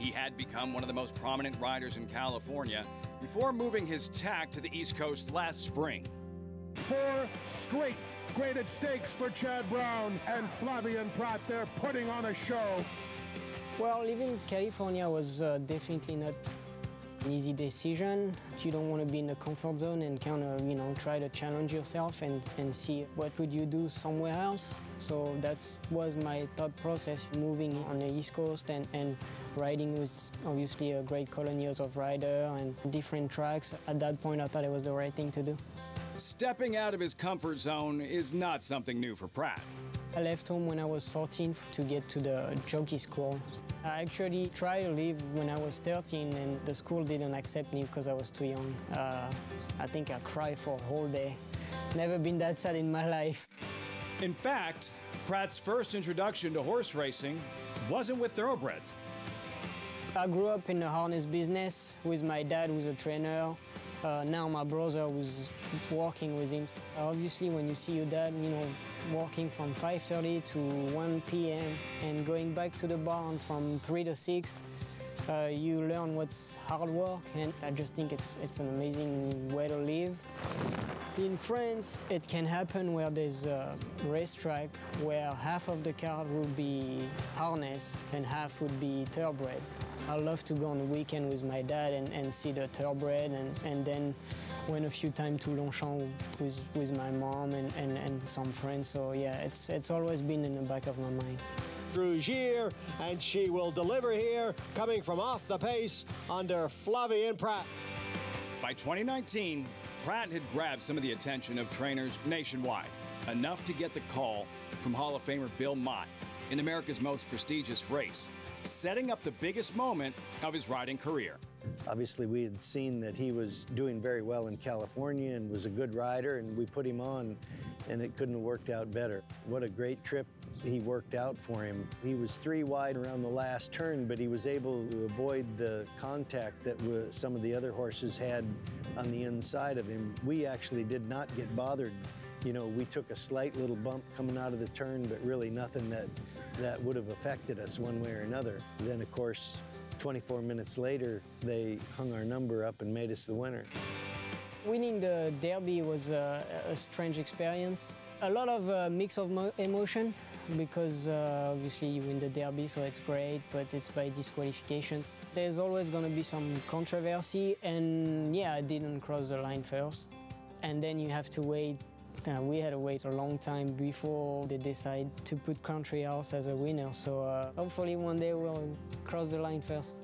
He had become one of the most prominent riders in California before moving his tack to the East Coast last spring. 4 straight graded stakes for Chad Brown and Flavien Prat. They're putting on a show. Well, living in California was definitely not an easy decision. You don't want to be in the comfort zone and kind of, try to challenge yourself and see what could you do somewhere else. So that was my thought process, moving on the East Coast and riding with obviously a great colony of riders and different tracks. At that point, I thought it was the right thing to do. Stepping out of his comfort zone is not something new for Prat. I left home when I was 14 to get to the Jockey school. I actually tried to leave when I was 13 and the school didn't accept me because I was too young. I think I cried for a whole day. Never been that sad in my life. In fact, Prat's first introduction to horse racing wasn't with thoroughbreds. I grew up in the harness business with my dad, who's a trainer. Now my brother was working with him. Obviously, when you see your dad, working from 5:30 to 1 p.m. and going back to the barn from 3 to 6, you learn what's hard work, and I just think it's an amazing way to live. In France, it can happen where there's a racetrack where half of the card will be harness and half would be thoroughbred. I love to go on the weekend with my dad and see the thoroughbred, and then went a few times to Longchamp with my mom and some friends. So yeah, it's always been in the back of my mind. Here, and she will deliver here, coming from off the pace under Flavien Prat. By 2019, Prat had grabbed some of the attention of trainers nationwide, enough to get the call from Hall of Famer Belmont in America's most prestigious race, setting up the biggest moment of his riding career. Obviously, we had seen that he was doing very well in California and was a good rider, and we put him on, and it couldn't have worked out better. What a great trip he worked out for him. He was 3 wide around the last turn, but he was able to avoid the contact that some of the other horses had on the inside of him. We actually did not get bothered. We took a slight little bump coming out of the turn, but really nothing that would have affected us one way or another. Then, of course, 24 minutes later, they hung our number up and made us the winner. Winning the Derby was a strange experience. A lot of mix of emotion because obviously you win the Derby, so it's great, but it's by disqualification. There's always going to be some controversy, and yeah, I didn't cross the line first. And then you have to wait. We had to wait a long time before they decide to put Country House as a winner, so hopefully one day we'll cross the line first.